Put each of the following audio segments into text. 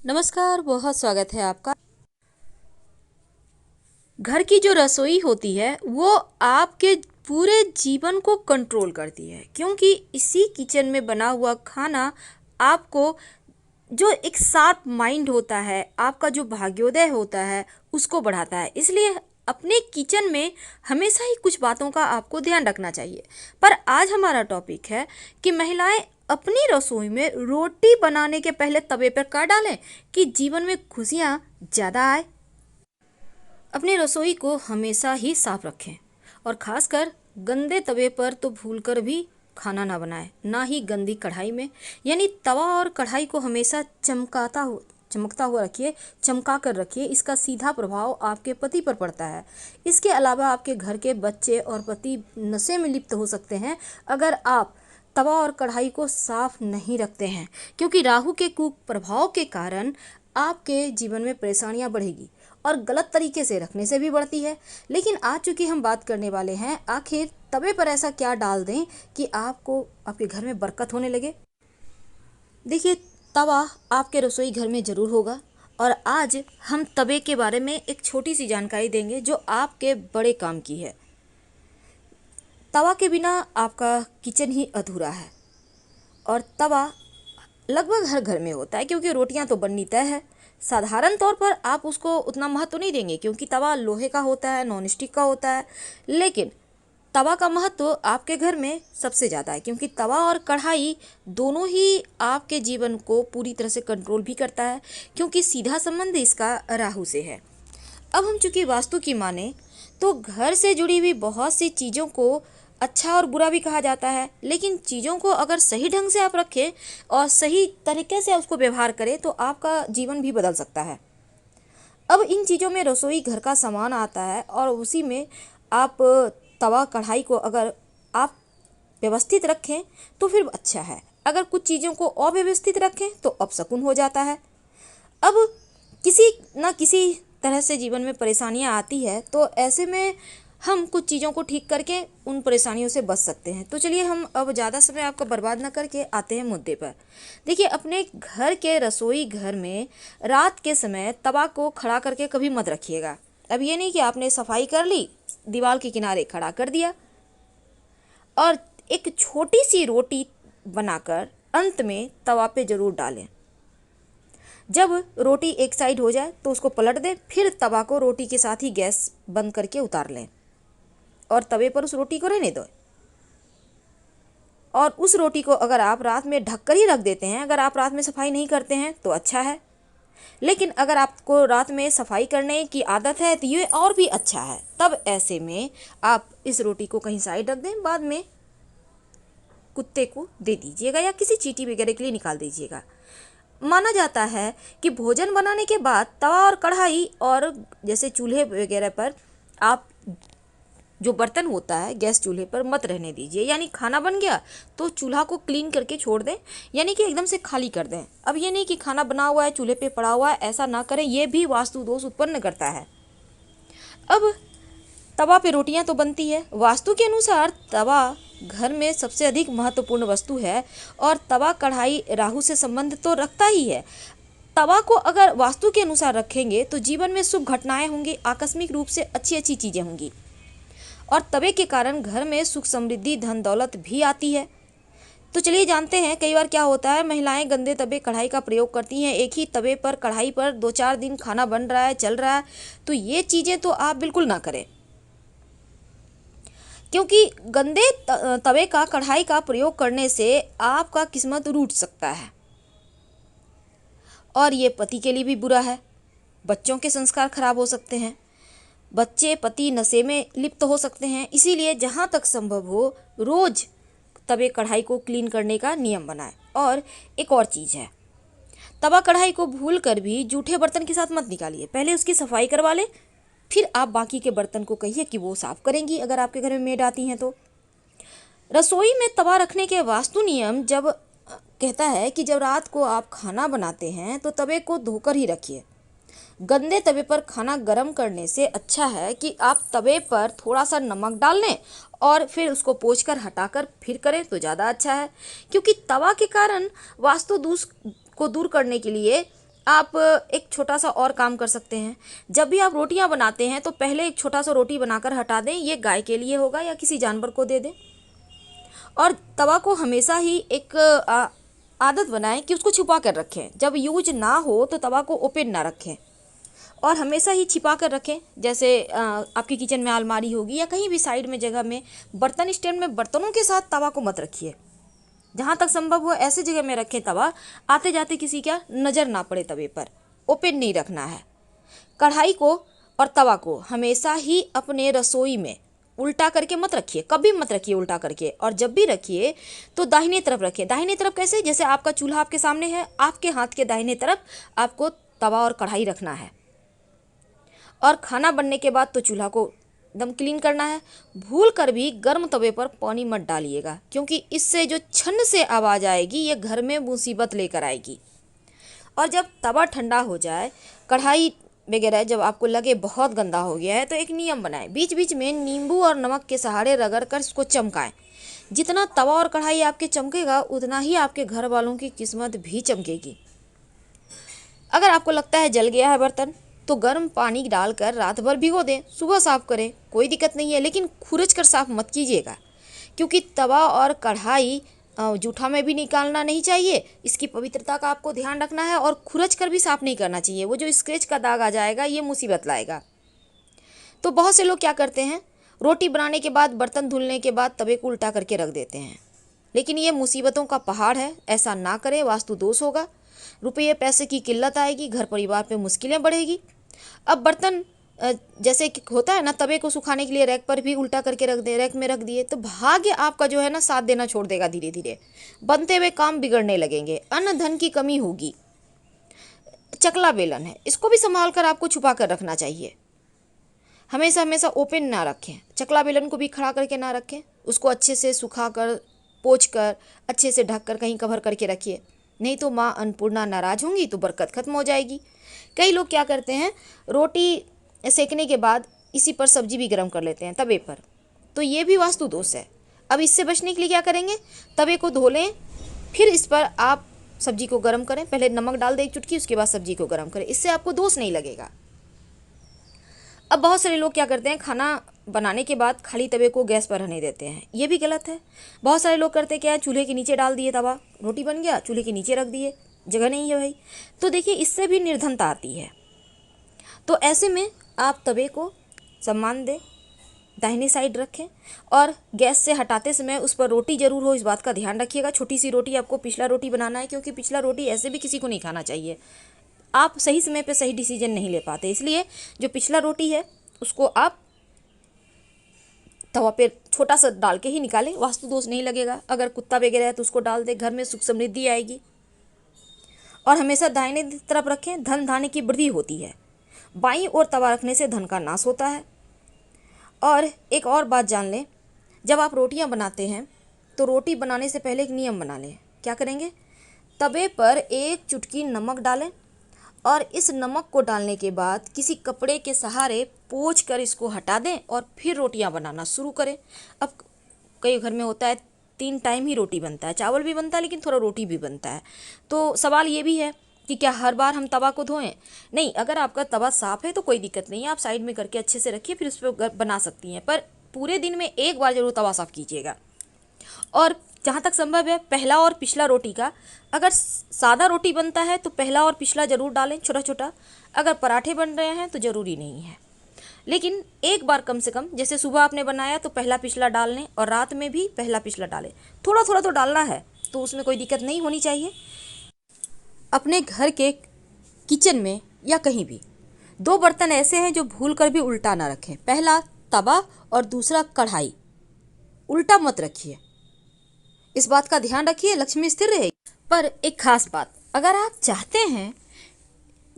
नमस्कार, बहुत स्वागत है आपका। घर की जो रसोई होती है वो आपके पूरे जीवन को कंट्रोल करती है, क्योंकि इसी किचन में बना हुआ खाना आपको जो एक शार्प माइंड होता है, आपका जो भाग्योदय होता है, उसको बढ़ाता है। इसलिए अपने किचन में हमेशा ही कुछ बातों का आपको ध्यान रखना चाहिए। पर आज हमारा टॉपिक है कि महिलाएं अपनी रसोई में रोटी बनाने के पहले तवे पर क्या डालें कि जीवन में खुशियां ज़्यादा आए। अपनी रसोई को हमेशा ही साफ रखें और खासकर गंदे तवे पर तो भूलकर भी खाना ना बनाएं, ना ही गंदी कढ़ाई में। यानी तवा और कढ़ाई को हमेशा चमकता हुआ रखिए, चमका कर रखिए। इसका सीधा प्रभाव आपके पति पर पड़ता है। इसके अलावा आपके घर के बच्चे और पति नशे में लिप्त हो सकते हैं अगर आप तवा और कढ़ाई को साफ नहीं रखते हैं, क्योंकि राहु के कुप्रभाव के कारण आपके जीवन में परेशानियां बढ़ेगी और गलत तरीके से रखने से भी बढ़ती है। लेकिन आज चूंकि हम बात करने वाले हैं आखिर तवे पर ऐसा क्या डाल दें कि आपको आपके घर में बरकत होने लगे। देखिए, तवा आपके रसोई घर में ज़रूर होगा और आज हम तवे के बारे में एक छोटी सी जानकारी देंगे जो आपके बड़े काम की है। तवा के बिना आपका किचन ही अधूरा है और तवा लगभग हर घर में होता है, क्योंकि रोटियां तो बननी तय है। साधारण तौर पर आप उसको उतना महत्व नहीं देंगे क्योंकि तवा लोहे का होता है, नॉन स्टिक का होता है। लेकिन तवा का महत्व आपके घर में सबसे ज़्यादा है, क्योंकि तवा और कढ़ाई दोनों ही आपके जीवन को पूरी तरह से कंट्रोल भी करता है, क्योंकि सीधा संबंध इसका राहु से है। अब हम चूंकि वास्तु की माने तो घर से जुड़ी हुई बहुत सी चीज़ों को अच्छा और बुरा भी कहा जाता है, लेकिन चीज़ों को अगर सही ढंग से आप रखें और सही तरीके से उसको व्यवहार करें तो आपका जीवन भी बदल सकता है। अब इन चीज़ों में रसोई घर का सामान आता है और उसी में आप तवा कढ़ाई को अगर आप व्यवस्थित रखें तो फिर अच्छा है। अगर कुछ चीज़ों को अव्यवस्थित रखें तो अपशकुन हो जाता है। अब किसी न किसी तरह से जीवन में परेशानियां आती है, तो ऐसे में हम कुछ चीज़ों को ठीक करके उन परेशानियों से बच सकते हैं। तो चलिए हम अब ज़्यादा समय आपका बर्बाद न करके आते हैं मुद्दे पर। देखिए, अपने घर के रसोई घर में रात के समय तवा को खड़ा करके कभी मत रखिएगा। अब ये नहीं कि आपने सफाई कर ली, दीवार के किनारे खड़ा कर दिया और एक छोटी सी रोटी बनाकर अंत में तवा पे ज़रूर डालें। जब रोटी एक साइड हो जाए तो उसको पलट दें, फिर तवा को रोटी के साथ ही गैस बंद करके उतार लें और तवे पर उस रोटी को रहने दो। और उस रोटी को अगर आप रात में ढक कर ही रख देते हैं, अगर आप रात में सफाई नहीं करते हैं तो अच्छा है। लेकिन अगर आपको रात में सफाई करने की आदत है तो ये और भी अच्छा है। तब ऐसे में आप इस रोटी को कहीं साइड रख दें, बाद में कुत्ते को दे दीजिएगा या किसी चींटी वगैरह के लिए निकाल दीजिएगा। माना जाता है कि भोजन बनाने के बाद तवा और कढ़ाई और जैसे चूल्हे वगैरह पर आप जो बर्तन होता है गैस चूल्हे पर मत रहने दीजिए। यानी खाना बन गया तो चूल्हा को क्लीन करके छोड़ दें, यानी कि एकदम से खाली कर दें। अब ये नहीं कि खाना बना हुआ है चूल्हे पे पड़ा हुआ है, ऐसा ना करें, ये भी वास्तु दोष उत्पन्न करता है। अब तवा पे रोटियां तो बनती है। वास्तु के अनुसार तवा घर में सबसे अधिक महत्वपूर्ण वस्तु है और तवा कढ़ाई राहु से संबंध तो रखता ही है। तवा को अगर वास्तु के अनुसार रखेंगे तो जीवन में शुभ घटनाएं होंगी, आकस्मिक रूप से अच्छी अच्छी चीज़ें होंगी और तवे के कारण घर में सुख समृद्धि धन दौलत भी आती है। तो चलिए जानते हैं कई बार क्या होता है, महिलाएं गंदे तवे कढ़ाई का प्रयोग करती हैं। एक ही तवे पर कढ़ाई पर 2-4 दिन खाना बन रहा है, चल रहा है, तो ये चीज़ें तो आप बिल्कुल ना करें, क्योंकि गंदे तवे का कढ़ाई का प्रयोग करने से आपका किस्मत रूठ सकता है और ये पति के लिए भी बुरा है। बच्चों के संस्कार खराब हो सकते हैं, बच्चे पति नशे में लिप्त हो सकते हैं। इसीलिए जहाँ तक संभव हो रोज तवे कढ़ाई को क्लीन करने का नियम बनाएं। और एक और चीज़ है, तवा कढ़ाई को भूल कर भी जूठे बर्तन के साथ मत निकालिए। पहले उसकी सफाई करवा लें, फिर आप बाकी के बर्तन को कहिए कि वो साफ करेंगी अगर आपके घर में मेड आती हैं तो। रसोई में तवा रखने के वास्तु नियम जब कहता है कि जब रात को आप खाना बनाते हैं तो तवे को धोकर ही रखिए। गंदे तवे पर खाना गर्म करने से अच्छा है कि आप तवे पर थोड़ा सा नमक डाल लें और फिर उसको पोंछकर हटाकर फिर करें तो ज़्यादा अच्छा है, क्योंकि तवा के कारण वास्तु दोष को दूर करने के लिए आप एक छोटा सा और काम कर सकते हैं। जब भी आप रोटियां बनाते हैं तो पहले एक छोटा सा रोटी बनाकर हटा दें, ये गाय के लिए होगा या किसी जानवर को दे दें। और तवा को हमेशा ही एक आदत बनाएं कि उसको छुपा कर रखें। जब यूज ना हो तो तवा को ओपन ना रखें और हमेशा ही छिपा कर रखें। जैसे आपकी किचन में अलमारी होगी या कहीं भी साइड में जगह में, बर्तन स्टैंड में बर्तनों के साथ तवा को मत रखिए। जहाँ तक संभव हो ऐसी जगह में रखें तवा, आते जाते किसी का नज़र ना पड़े तवे पर। ओपन नहीं रखना है। कढ़ाई को और तवा को हमेशा ही अपने रसोई में उल्टा करके मत रखिए, कभी मत रखिए उल्टा करके। और जब भी रखिए तो दाहिने तरफ रखिए। दाहिने तरफ कैसे? जैसे आपका चूल्हा आपके सामने है, आपके हाथ के दाहिने तरफ आपको तवा और कढ़ाई रखना है। और खाना बनने के बाद तो चूल्हा को एकदम क्लीन करना है। भूल कर भी गर्म तवे पर पानी मत डालिएगा, क्योंकि इससे जो छन से आवाज़ आएगी ये घर में मुसीबत लेकर आएगी। और जब तवा ठंडा हो जाए, कढ़ाई वगैरह जब आपको लगे बहुत गंदा हो गया है, तो एक नियम बनाएं, बीच बीच में नींबू और नमक के सहारे रगड़ कर इसको चमकाएं। जितना तवा और कढ़ाई आपके चमकेगा उतना ही आपके घर वालों की किस्मत भी चमकेगी। अगर आपको लगता है जल गया है बर्तन, तो गर्म पानी डालकर रात भर भिगो दें, सुबह साफ करें, कोई दिक्कत नहीं है। लेकिन खुरच कर साफ मत कीजिएगा, क्योंकि तवा और कढ़ाई जूठा में भी निकालना नहीं चाहिए। इसकी पवित्रता का आपको ध्यान रखना है और खुरच कर भी साफ नहीं करना चाहिए। वो जो स्क्रैच का दाग आ जाएगा ये मुसीबत लाएगा। तो बहुत से लोग क्या करते हैं, रोटी बनाने के बाद, बर्तन धुलने के बाद तवे को उल्टा करके रख देते हैं। लेकिन ये मुसीबतों का पहाड़ है, ऐसा ना करें, वास्तु दोष होगा, रुपये पैसे की किल्लत आएगी, घर परिवार पे मुश्किलें बढ़ेगी। अब बर्तन जैसे कि होता है ना, तवे को सुखाने के लिए रैक पर भी उल्टा करके रख दे, रैक में रख दिए, तो भाग्य आपका जो है ना साथ देना छोड़ देगा। धीरे धीरे बनते हुए काम बिगड़ने लगेंगे, अन्न धन की कमी होगी। चकला बेलन है, इसको भी संभाल कर आपको छुपा कर रखना चाहिए। हमेशा हमेशा ओपन ना रखें। चकला बेलन को भी खड़ा करके ना रखें, उसको अच्छे से सुखा कर, पोंछ कर, अच्छे से ढक कर कहीं कवर करके रखिए, नहीं तो माँ अन्नपूर्णा नाराज होंगी तो बरकत खत्म हो जाएगी। कई लोग क्या करते हैं, रोटी सेकने के बाद इसी पर सब्जी भी गर्म कर लेते हैं तवे पर, तो ये भी वास्तु दोष है। अब इससे बचने के लिए क्या करेंगे, तवे को धो लें, फिर इस पर आप सब्जी को गर्म करें। पहले नमक डाल दें एक चुटकी, उसके बाद सब्जी को गर्म करें, इससे आपको दोष नहीं लगेगा। अब बहुत सारे लोग क्या करते हैं, खाना बनाने के बाद खाली तवे को गैस पर रहने देते हैं, ये भी गलत है। बहुत सारे लोग करते क्या है, चूल्हे के नीचे डाल दिए तवा, रोटी बन गया, चूल्हे के नीचे रख दिए, जगह नहीं है भाई। तो देखिए इससे भी निर्धनता आती है। तो ऐसे में आप तवे को सम्मान दें, दाहिनी साइड रखें और गैस से हटाते समय उस पर रोटी जरूर हो, इस बात का ध्यान रखिएगा। छोटी सी रोटी आपको पिछला रोटी बनाना है, क्योंकि पिछला रोटी ऐसे भी किसी को नहीं खाना चाहिए। आप सही समय पे सही डिसीजन नहीं ले पाते, इसलिए जो पिछला रोटी है उसको आप तवा पे छोटा सा डाल के ही निकालें, वास्तु दोष नहीं लगेगा। अगर कुत्ता वगैरह है तो उसको डाल दे, घर में सुख समृद्धि आएगी। और हमेशा दाहिने तरफ रखें, धन धान्य की वृद्धि होती है। बाईं ओर तवा रखने से धन का नाश होता है। और एक और बात जान लें, जब आप रोटियां बनाते हैं तो रोटी बनाने से पहले एक नियम बना लें। क्या करेंगे, तवे पर एक चुटकी नमक डालें और इस नमक को डालने के बाद किसी कपड़े के सहारे पोंछ कर इसको हटा दें और फिर रोटियां बनाना शुरू करें। अब कई घर में होता है 3 टाइम ही रोटी बनता है, चावल भी बनता है लेकिन थोड़ा रोटी भी बनता है। तो सवाल ये भी है कि क्या हर बार हम तवा को धोएं? नहीं, अगर आपका तवा साफ़ है तो कोई दिक्कत नहीं है, आप साइड में करके अच्छे से रखिए, फिर उस पर बना सकती हैं। पर पूरे दिन में एक बार जरूर तवा साफ़ कीजिएगा। और जहाँ तक संभव है पहला और पिछला रोटी का, अगर सादा रोटी बनता है तो पहला और पिछला ज़रूर डालें छोटा छोटा। अगर पराठे बन रहे हैं तो ज़रूरी नहीं है, लेकिन एक बार कम से कम, जैसे सुबह आपने बनाया तो पहला पिछला डाल लें और रात में भी पहला पिछला डालें। थोड़ा थोड़ा तो डालना है, तो उसमें कोई दिक्कत नहीं होनी चाहिए। अपने घर के किचन में या कहीं भी 2 बर्तन ऐसे हैं जो भूल कर भी उल्टा ना रखें। पहला तवा और दूसरा कढ़ाई, उल्टा मत रखिए, इस बात का ध्यान रखिए, लक्ष्मी स्थिर रहेगी। पर एक खास बात, अगर आप चाहते हैं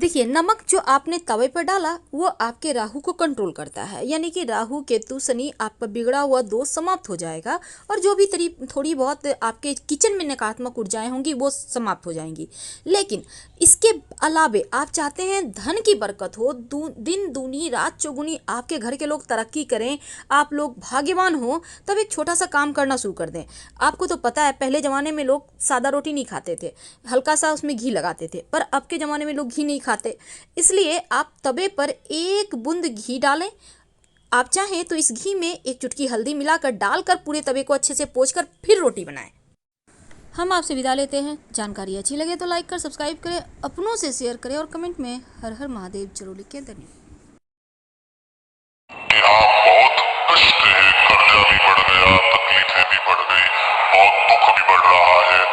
देखिए, नमक जो आपने तवे पर डाला वो आपके राहु को कंट्रोल करता है, यानी कि राहु केतु शनि आपका बिगड़ा हुआ दोष समाप्त हो जाएगा और जो भी थोड़ी बहुत आपके किचन में नकारात्मक ऊर्जाएं होंगी वो समाप्त हो जाएंगी। लेकिन इसके अलावे आप चाहते हैं धन की बरकत हो, दिन दूनी रात चौगुनी आपके घर के लोग तरक्की करें, आप लोग भाग्यवान हो, तब एक छोटा सा काम करना शुरू कर दें। आपको तो पता है पहले ज़माने में लोग सादा रोटी नहीं खाते थे, हल्का सा उसमें घी लगाते थे, पर अब के ज़माने में लोग घी नहीं खाते। इसलिए आप तवे पर एक बूंद घी डालें। आप चाहें तो इस घी में एक चुटकी हल्दी मिलाकर डालकर पूरे तवे को अच्छे से पोंछकर फिर रोटी बनाएं। हम आपसे विदा लेते हैं। जानकारी अच्छी लगे तो लाइक कर सब्सक्राइब करें, अपनों से शेयर करें और कमेंट में हर हर महादेव जरूर लिखें। धन्यवाद। यहाँ बहुत कष्ट है, कर्जा भी बढ़ गया, तकलीफें भी बढ़ गई, बहुत दुख भी बढ़ रहा है,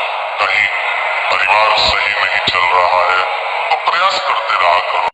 कहीं परिवार सही नहीं चल रहा है, तो प्रयास करते रहा करो।